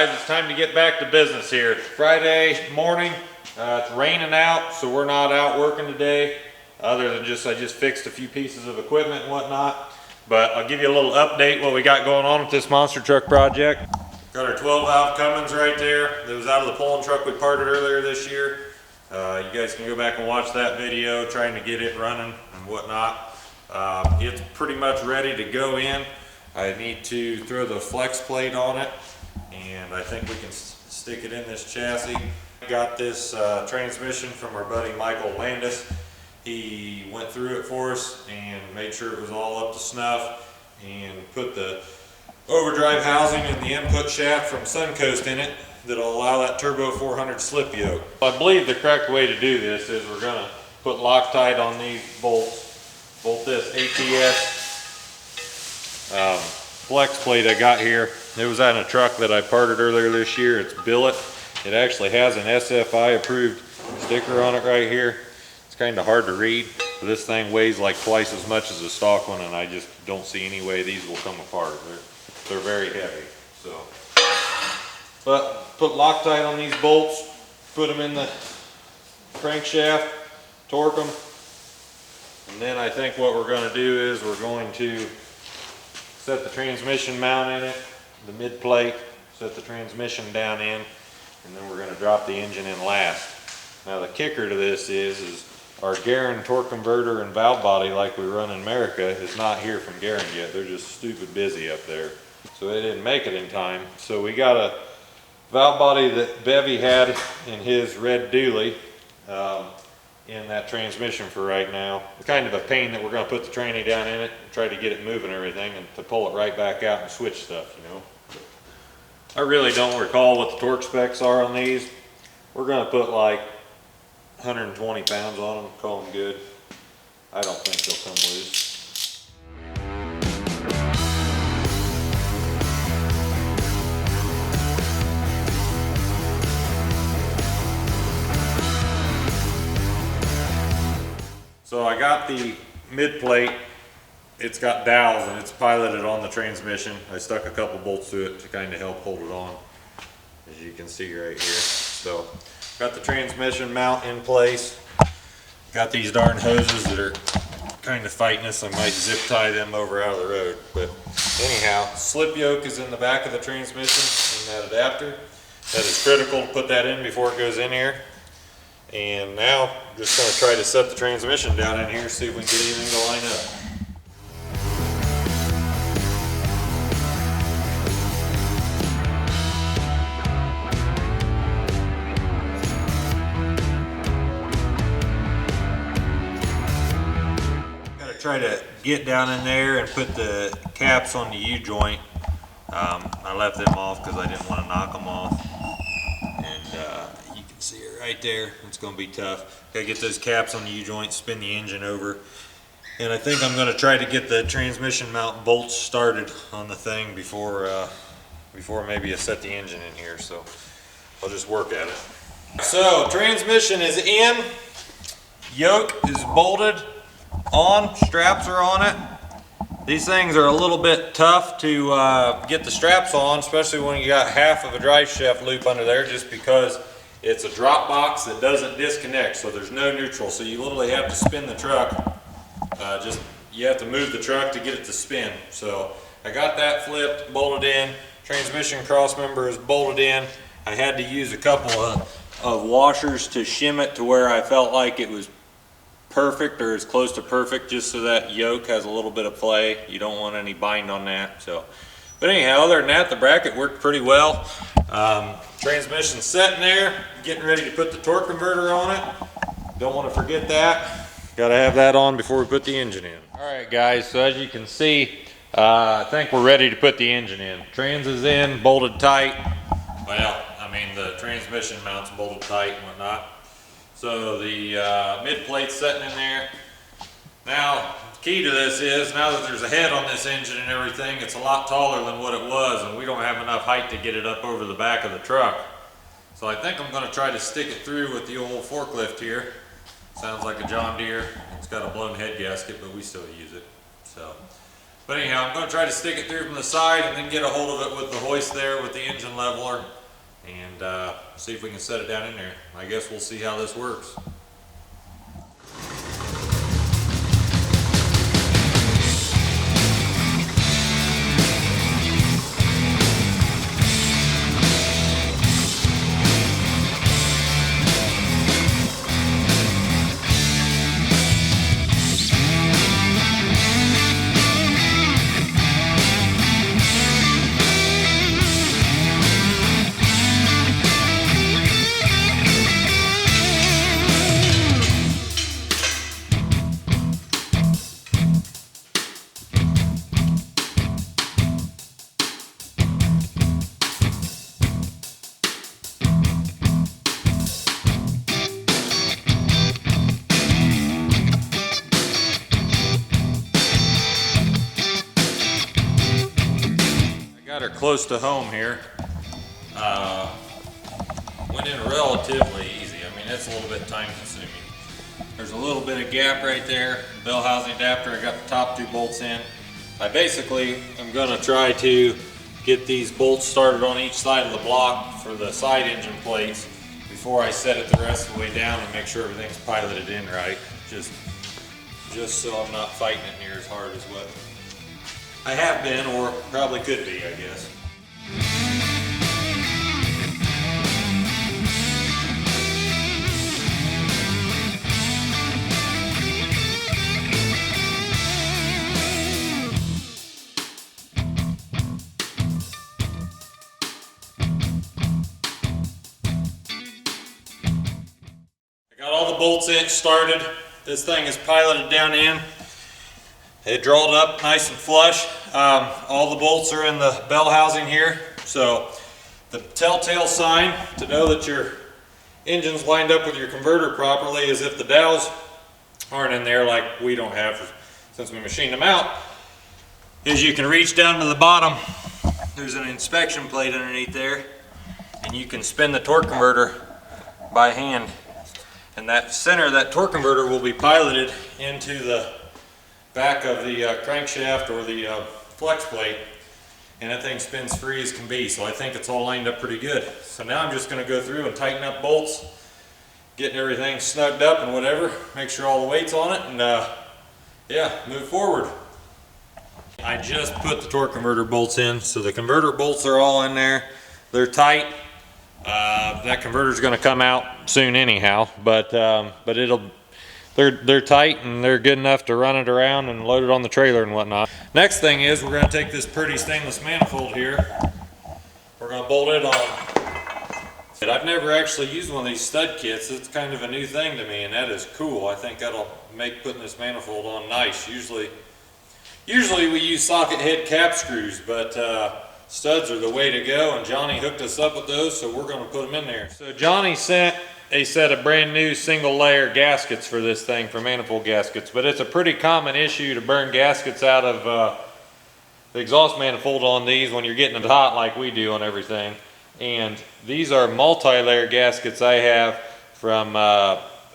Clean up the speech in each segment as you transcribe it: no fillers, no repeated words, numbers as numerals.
guys, it's time to get back to business here. Friday morning, it's raining out, so we're not out working today. Other than I just fixed a few pieces of equipment and whatnot. But I'll give you a little update what we got going on with this monster truck project. Got our 12 valve Cummins right there. That was out of the pulling truck we parted earlier this year. You guys can go back and watch that video trying to get it running and whatnot. It's pretty much ready to go in. I need to throw the flex plate on it, and I think we can stick it in this chassis. Got this transmission from our buddy Michael Landis. He went through it for us and made sure it was all up to snuff, and put the overdrive housing and the input shaft from Suncoast in it that'll allow that turbo 400 slip yoke. I believe the correct way to do this is we're going to put Loctite on these bolts, bolt this ATS flex plate I got here. It was on a truck that I parted earlier this year. It's billet. It actually has an SFI approved sticker on it right here. It's kind of hard to read, but this thing weighs like twice as much as a stock one, and I just don't see any way these will come apart. They're very heavy. So, but put Loctite on these bolts, put them in the crankshaft, torque them, and then I think what we're going to do is we're going to set the transmission mount in it, the mid plate, set the transmission down in, and then we're going to drop the engine in last. Now the kicker to this is our Garin torque converter and valve body like we run in Merica is not here from Garin yet. They're just stupid busy up there. So they didn't make it in time. So we got a valve body that Bevy had in his red dually in that transmission for right now. It's kind of a pain that we're going to put the tranny down in it and try to get it moving and everything, and to pull it right back out and switch stuff, you know. I really don't recall what the torque specs are on these. We're going to put like 120 pounds on them, call them good. I don't think they'll come loose. So I got the mid plate. It's got dowels and it's piloted on the transmission. I stuck a couple bolts to it to kind of help hold it on, as you can see right here. So got the transmission mount in place. Got these darn hoses that are kind of fighting us. I might zip tie them over out of the road. But anyhow, slip yoke is in the back of the transmission in that adapter. That is critical to put that in before it goes in here. And now I'm just going to try to set the transmission down in here, see if we can get anything to line up. Got to try to get down in there and put the caps on the U-joint. I left them off because I didn't want to knock them off. See it right there. It's going to be tough. Gotta get those caps on the U-joint, spin the engine over, and I think I'm going to try to get the transmission mount bolts started on the thing before maybe I set the engine in here. So I'll just work at it. So transmission is in, yoke is bolted on, straps are on it. These things are a little bit tough to get the straps on, especially when you got half of a drive shaft loop under there, just because it's a drop box that doesn't disconnect, so there's no neutral. So you literally have to spin the truck. You have to move the truck to get it to spin. So I got that flipped, bolted in. Transmission cross member is bolted in. I had to use a couple of washers to shim it to where I felt like it was perfect or as close to perfect, just so that yoke has a little bit of play. You don't want any bind on that. So, but anyhow, other than that, the bracket worked pretty well. Transmission sitting there, getting ready to put the torque converter on it. Don't want to forget that. Got to have that on before we put the engine in. All right, guys, so as you can see, I think we're ready to put the engine in. Trans is in, bolted tight. Well, I mean, the transmission mount's bolted tight and whatnot. So the mid plate's sitting in there. Now, the key to this is, now that there's a head on this engine and everything, it's a lot taller than what it was, and we don't have enough height to get it up over the back of the truck. So I think I'm going to try to stick it through with the old forklift here. Sounds like a John Deere. It's got a blown head gasket, but we still use it. So But anyhow, I'm going to try to stick it through from the side and then get a hold of it with the hoist there with the engine leveler and see if we can set it down in there. I guess we'll see how this works. Got her close to home here. Went in relatively easy. I mean, it's a little bit time consuming. There's a little bit of gap right there. Bell housing adapter, I got the top 2 bolts in. I basically am gonna try to get these bolts started on each side of the block for the side engine plates before I set it the rest of the way down and make sure everything's piloted in right. Just so I'm not fighting it near as hard as what I have been, or probably could be, I guess. I got all the bolts in, started. This thing is piloted down in. It drawled up nice and flush. All the bolts are in the bell housing here. So the telltale sign to know that your engine's lined up with your converter properly is if the dowels aren't in there, like we don't have since we machined them out, is you can reach down to the bottom. There's an inspection plate underneath there, and you can spin the torque converter by hand. And that center of that torque converter will be piloted into the back of the crankshaft or the flex plate, and that thing spins free as can be. So I think it's all lined up pretty good. So now I'm just going to go through and tighten up bolts, getting everything snugged up and whatever, make sure all the weight's on it, and yeah, move forward. I just put the torque converter bolts in, so the converter bolts are all in there. They're tight. That converter's going to come out soon anyhow, but they're tight and they're good enough to run it around and load it on the trailer and whatnot. Next thing is we're going to take this pretty stainless manifold here. We're going to bolt it on. I've never actually used one of these stud kits. It's kind of a new thing to me, and that is cool. I think that'll make putting this manifold on nice. Usually we use socket head cap screws, but studs are the way to go, and Johnny hooked us up with those, so we're going to put them in there. So Johnny sent a set of brand new single layer gaskets for this thing, for manifold gaskets, but it's a pretty common issue to burn gaskets out of the exhaust manifold on these when you're getting it hot like we do on everything. And these are multi-layer gaskets I have from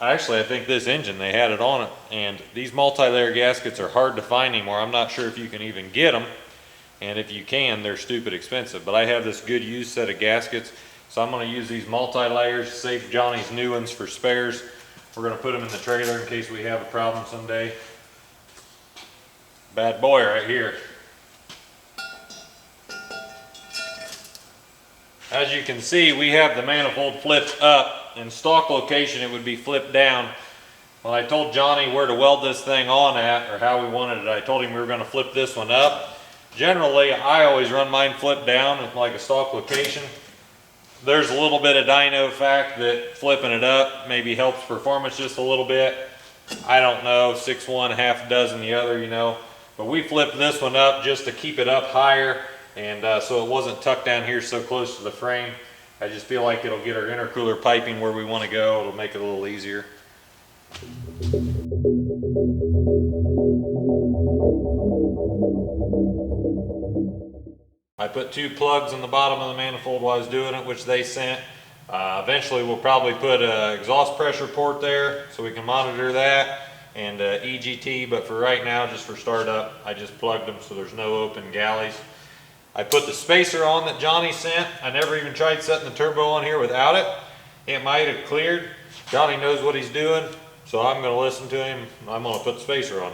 actually I think this engine, they had it on it, and these multi-layer gaskets are hard to find anymore. I'm not sure if you can even get them, and if you can, they're stupid expensive. But I have this good used set of gaskets, so I'm going to use these multi-layers, save Johnny's new ones for spares. We're going to put them in the trailer in case we have a problem someday. Bad boy right here. As you can see, we have the manifold flipped up. In stock location, it would be flipped down. When I told Johnny where to weld this thing on at, or how we wanted it, I told him we were going to flip this one up. Generally, I always run mine flipped down with like a stock location. There's a little bit of dyno fact that flipping it up maybe helps performance just a little bit. I don't know, 6 one, half a dozen the other, you know. But we flipped this one up just to keep it up higher, and so it wasn't tucked down here so close to the frame. I just feel like it'll get our intercooler piping where we want to go. It'll make it a little easier. I put 2 plugs in the bottom of the manifold while I was doing it, which they sent. Eventually we'll probably put an exhaust pressure port there so we can monitor that. and EGT, but for right now, just for startup, I just plugged them so there's no open galleys. I put the spacer on that Johnny sent. I never even tried setting the turbo on here without it. It might have cleared. Johnny knows what he's doing, so I'm going to listen to him. I'm going to put the spacer on.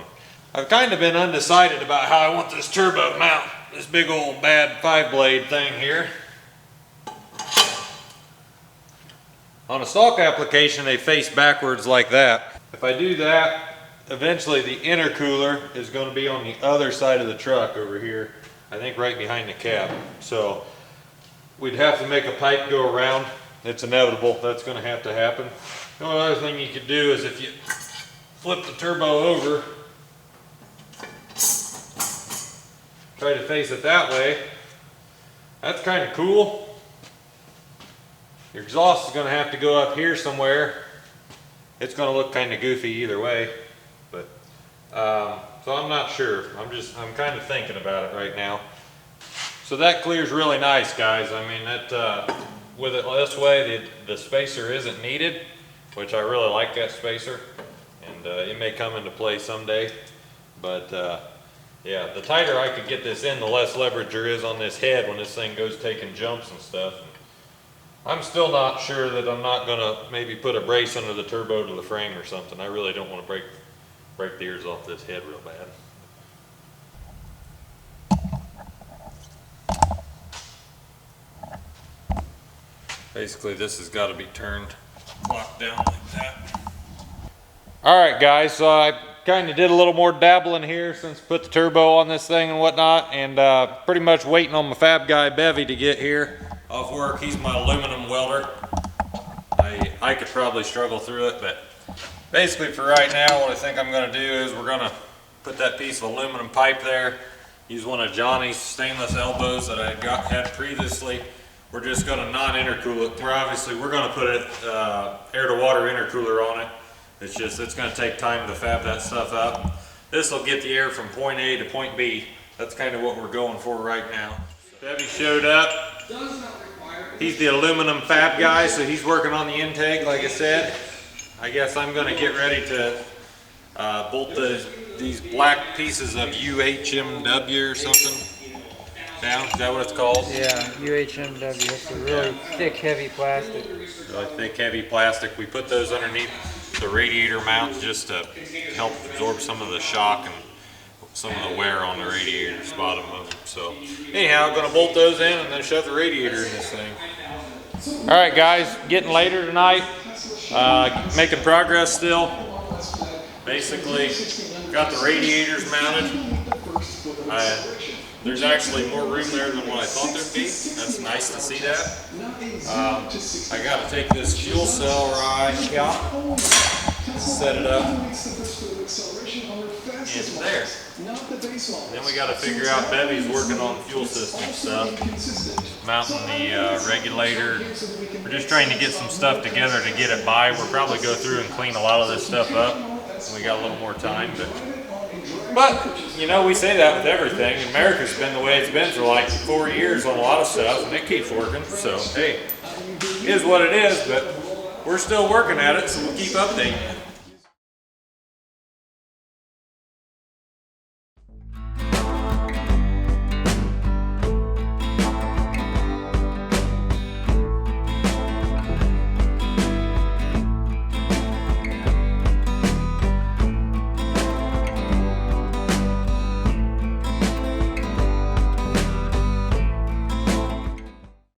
I've kind of been undecided about how I want this turbo mount, this big old bad 5-blade thing here. On a stock application, they face backwards like that. If I do that, eventually the intercooler is going to be on the other side of the truck over here. I think right behind the cab. So we'd have to make a pipe go around. It's inevitable. That's going to happen. The only other thing you could do is if you flip the turbo over, try to face it that way. That's kind of cool. Your exhaust is going to have to go up here somewhere. It's going to look kind of goofy either way, but so I'm not sure. I'm kind of thinking about it right now. So that clears really nice, guys. I mean, that with it this way, the spacer isn't needed, which I really like that spacer, and it may come into play someday. But yeah, the tighter I could get this in, the less leverage there is on this head when this thing goes taking jumps and stuff. And I'm still not sure that I'm not gonna maybe put a brace under the turbo to the frame or something. I really don't want to break the ears off this head real bad. Basically, this has got to be turned, locked down like that. All right, guys, so I kind of did a little more dabbling here since I put the turbo on this thing and whatnot, and pretty much waiting on my fab guy Bevy to get here off work. He's my aluminum welder. I could probably struggle through it, but basically for right now, what I think I'm going to do is we're going to put that piece of aluminum pipe there, use one of Johnny's stainless elbows that I had previously. We're just going to non-intercool it. We're going to put it air to water intercooler on it. It's going to take time to fab that stuff up. This will get the air from point A to point B. That's kind of what we're going for right now. Bevy showed up. He's the aluminum fab guy, so he's working on the intake, like I said. I guess I'm going to get ready to bolt these black pieces of UHMW or something down. Is that what it's called? Yeah, UHMW. It's a really thick, heavy plastic. Really thick, heavy plastic. We put those underneath the radiator mounts just to help absorb some of the shock and some of the wear on the radiators, bottom of them. So anyhow, I'm going to bolt those in and then shove the radiator in this thing. All right, guys, getting later tonight. Making progress still. Basically, got the radiators mounted. There's actually more room there than what I thought there'd be. That's nice to see that. I got to take this fuel cell right here, set it up in there. And then we got to figure out, Bevy's working on the fuel system stuff, mounting the regulator. We're just trying to get some stuff together to get it by. We'll probably go through and clean a lot of this stuff up. We got a little more time, but you know, we say that with everything. America's been the way it's been for like 4 years on a lot of stuff, and it keeps working. So hey, it is what it is, but we're still working at it, so we'll keep updating.